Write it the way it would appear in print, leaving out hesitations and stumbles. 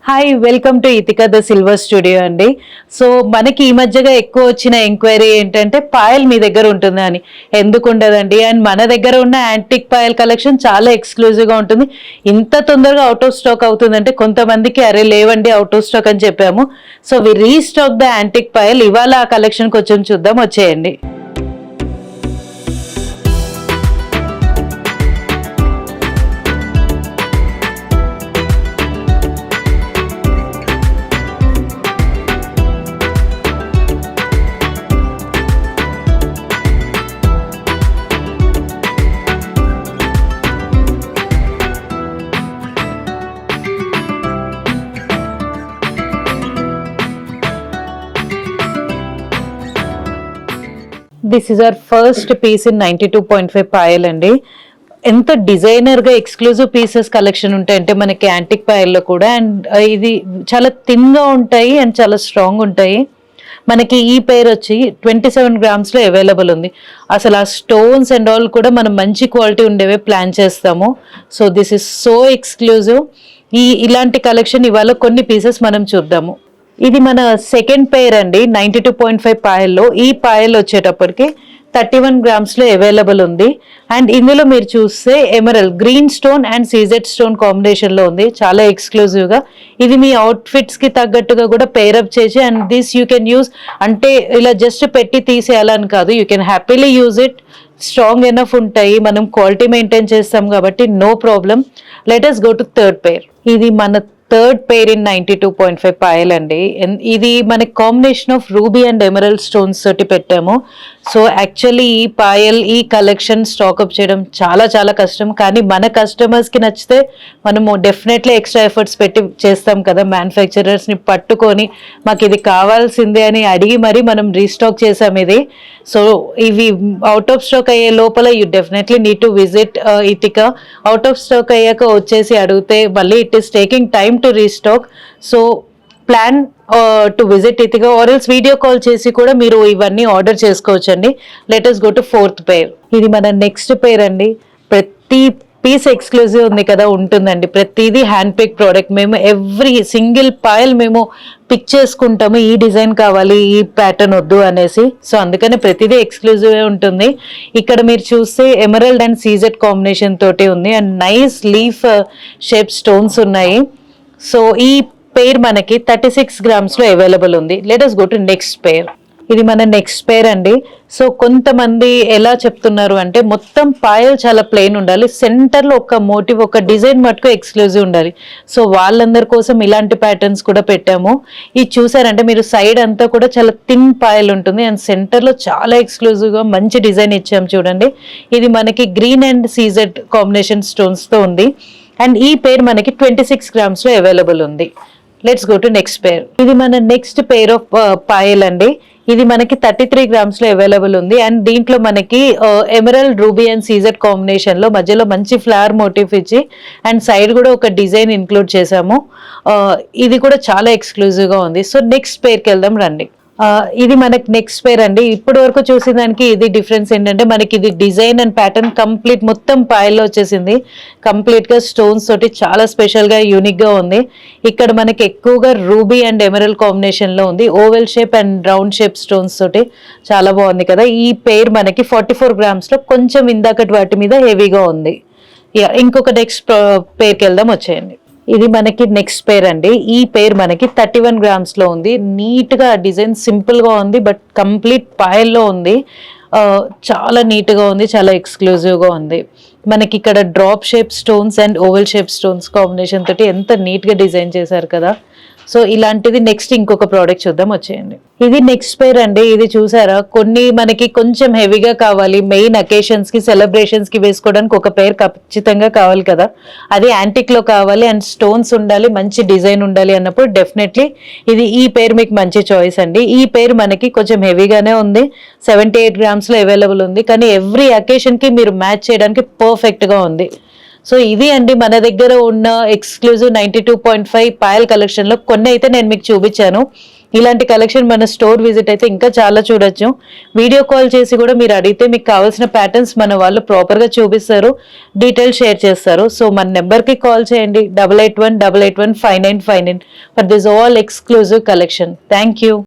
Hi welcome to Ithika the silver studio అండి. So మనకి ఈ మధ్యగా ఎక్కువ వచ్చిన ఎంక్వైరీ ఏంటంటే పాయల్ మీ దగ్గర ఉంటుందా అని. ఎందుకు ఉండదండి, అండ్ మన దగ్గర ఉన్న యాంటిక్ పాయల్ కలెక్షన్ చాలా ఎక్స్క్లూజివ్గా ఉంటుంది. ఇంత తొందరగా అవుట్ ఆఫ్ స్టాక్ అవుతుందంటే కొంతమందికి అరే లేవండి అవుట్ ఆఫ్ స్టాక్ అని చెప్పాము. So we restock the antique payal. ఇవాళ ఆ కలెక్షన్ కొంచెం చూద్దాం, వచ్చేయండి. This is our first piece in 92.5 payal అండి. ఎంత డిజైనర్ గా ఎక్స్క్లూజివ్ పీసెస్ కలెక్షన్ ఉంటాయంటే మనకి యాంటిక్ పాయల్లో కూడా. అండ్ ఇది చాలా థిన్ గా ఉంటాయి అండ్ చాలా స్ట్రాంగ్ ఉంటాయి. మనకి ఈ పేర్ వచ్చి 27 grams లో అవైలబుల్ ఉంది. అసలు ఆ స్టోన్స్ అండ్ ఆల్ కూడా మనం మంచి క్వాలిటీ ఉండేవే ప్లాన్ చేస్తాము. So this is so exclusive. ఇలాంటి కలెక్షన్ ఇవాళ కొన్ని పీసెస్ మనం చూద్దాము. ఇది మన సెకండ్ పేర్ అండి 92.5 పాయల్లో. ఈ పాయల్ వచ్చేటప్పటికి 31 grams లో అవైలబుల్ ఉంది. అండ్ ఇందులో మీరు చూస్తే emerald green stone and CZ stone combination లో ఉంది. చాలా ఎక్స్క్లూజివ్ గా ఇది మీ అవుట్ ఫిట్స్ కి తగ్గట్టుగా కూడా పేరప్ చేసి, and this you can use. అంటే ఇలా జస్ట్ పెట్టి తీసేయాలని కాదు, you can happily use it. Strong enough ఉంటాయి, మనం క్వాలిటీ మెయింటైన్ చేస్తాం కాబట్టి no problem. Let us go to third pair. ఇది మన థర్డ్ పేర్ ఇన్ 92.5 పాయల్ అండి. ఇది మనకి combination of ruby and emerald stones తోటి పెట్టాము. సో యాక్చువల్లీ ఈ పాయల్ ఈ కలెక్షన్ స్టాక్అప్ చేయడం చాలా చాలా కష్టం, కానీ మన కస్టమర్స్కి నచ్చితే మనము డెఫినెట్లీ ఎక్స్ట్రా ఎఫర్ట్స్ పెట్టి చేస్తాం కదా. మ్యానుఫ్యాక్చరర్స్ని పట్టుకొని మాకు ఇది కావాల్సిందే అని అడిగి మరీ మనం రీస్టాక్ చేసాం ఇది. సో ఇవి అవుట్ ఆఫ్ స్టాక్ అయ్యే లోపల you definitely need to visit Ithika. Out of stock అయ్యాక వచ్చేసి అడిగితే మళ్ళీ it is taking time to restock. So plan to visit Ithika or else video call చేసి కూడా మీరు ఇవన్నీ ఆర్డర్ చేసుకోవచ్చు అండి. Let us go to fourth pair. ఇది మన నెక్స్ట్ పేర్ అండి. ప్రతి పీస్ ఎక్స్క్లూజివ్ ఉంది కదా, ఉంటుందండి. ప్రతిదీ హ్యాండ్ పిక్ ప్రోడక్ట్. మేము ఎవ్రీ సింగిల్ పాయల్ మేము పిక్ చేసుకుంటాము, ఈ డిజైన్ కావాలి, ఈ ప్యాటర్న్ వద్దు అనేసి. సో అందుకని ప్రతిదీ ఎక్స్క్లూజివ్ ఉంటుంది. ఇక్కడ మీరు చూస్తే ఎమరల్డ్ అండ్ సీజెడ్ కాంబినేషన్ తోటి ఉంది, and nice leaf shape stones ఉన్నాయి. సో ఈ పేర్ మనకి 36 grams లో అవైలబుల్ ఉంది. Let us go to next pair. ఇది మన నెక్స్ట్ పేర్ అండి. సో కొంతమంది ఎలా చెప్తున్నారు అంటే మొత్తం పాయల్ చాలా ప్లెయిన్ ఉండాలి, సెంటర్లో ఒక మోటివ్ ఒక డిజైన్ మటుకు ఎక్స్క్లూజివ్ ఉండాలి. సో వాళ్ళందరి కోసం ఇలాంటి ప్యాటర్న్స్ కూడా పెట్టాము. ఇది చూసారంటే మీరు సైడ్ అంతా కూడా చాలా థిన్ పాయల్ ఉంటుంది, అండ్ సెంటర్లో చాలా ఎక్స్క్లూజివ్గా మంచి డిజైన్ ఇచ్చాము చూడండి. ఇది మనకి గ్రీన్ అండ్ సీజెడ్ కాంబినేషన్ స్టోన్స్తో ఉంది. అండ్ ఈ పేర్ మనకి 26 grams లో అవైలబుల్ ఉంది. Let's go to next pair. ఇది మన నెక్స్ట్ పేర్ ఆఫ్ పాయల్ అండి. ఇది మనకి 33 grams లో అవైలబుల్ ఉంది. అండ్ దీంట్లో మనకి emerald ruby and CZ combination లో మధ్యలో మంచి ఫ్లవర్ మోటివ్ ఇచ్చి అండ్ సైడ్ కూడా ఒక డిజైన్ ఇంక్లూడ్ చేసాము. ఇది కూడా చాలా ఎక్స్క్లూజివ్ గా ఉంది. సో నెక్స్ట్ పేర్కి వెళ్దాం రండి. ఇది మనకి నెక్స్ట్ పేర్ అండి. ఇప్పటి వరకు చూసిన దానికి ఇది డిఫరెన్స్ ఏంటంటే మనకి ఇది డిజైన్ అండ్ ప్యాటర్న్ కంప్లీట్ మొత్తం పాయల్లో వచ్చేసింది. కంప్లీట్ గా స్టోన్స్ తోటి చాలా స్పెషల్ గా యూనిక్ గా ఉంది. ఇక్కడ మనకి ఎక్కువగా రూబీ అండ్ ఎమరల్డ్ కాంబినేషన్ లో ఉంది. Oval shape and round shape stones తోటి చాలా బాగుంది కదా. ఈ పేర్ మనకి 44 grams లో కొంచెం ఇందాకటి వాటి మీద హెవీగా ఉంది. ఇంకొక నెక్స్ట్ పేర్కి వెళ్దాం, వచ్చేయండి. ఇది మనకి నెక్స్ట్ పేర్ అండి. ఈ పేర్ మనకి 31 grams లో ఉంది. నీట్ గా డిజైన్ సింపుల్ గా ఉంది, బట్ కంప్లీట్ పాయల్లో ఉంది. చాలా నీట్ గా ఉంది, చాలా ఎక్స్క్లూజివ్ గా ఉంది. మనకి ఇక్కడ drop shape stones and oval shape stones combination తోటి ఎంత నీట్ గా డిజైన్ చేశారు కదా. సో ఇలాంటిది నెక్స్ట్ ఇంకొక ప్రోడక్ట్ చూద్దాం, వచ్చేయండి. ఇది నెక్స్ట్ పేర్ అండి. ఇది చూసారా, కొన్ని మనకి కొంచెం హెవీగా కావాలి, మెయిన్ అకేషన్స్ కి సెలబ్రేషన్స్ కి వేసుకోవడానికి ఒక పేర్ ఖచ్చితంగా కావాలి కదా. అది యాంటిక్ లో కావాలి అండ్ స్టోన్స్ ఉండాలి, మంచి డిజైన్ ఉండాలి అన్నప్పుడు డెఫినెట్లీ ఈ పేర్ మీకు మంచి చాయిస్ అండి. ఈ పేర్ మనకి కొంచెం హెవీగానే ఉంది, 78 grams లో అవైలబుల్ ఉంది, కానీ ఎవ్రీ అకేషన్ కి మీరు మ్యాచ్ చేయడానికి పర్ఫెక్ట్ గా ఉంది. సో ఇవి అండి మన దగ్గర ఉన్న ఎక్స్క్లూజివ్ 92.5 పాయల్ కలెక్షన్ లో కొన్ని అయితే నేను మీకు చూపించాను. ఇలాంటి కలెక్షన్ మన స్టోర్ విజిట్ అయితే ఇంకా చాలా చూడొచ్చు. వీడియో కాల్ చేసి కూడా మీరు అడిగితే మీకు కావాల్సిన ప్యాటర్న్స్ మన వాళ్ళు ప్రాపర్ గా చూపిస్తారు, డీటెయిల్స్ షేర్ చేస్తారు. సో మన నెంబర్ కి కాల్ చేయండి 8818815959 for this all exclusive collection. Thank you.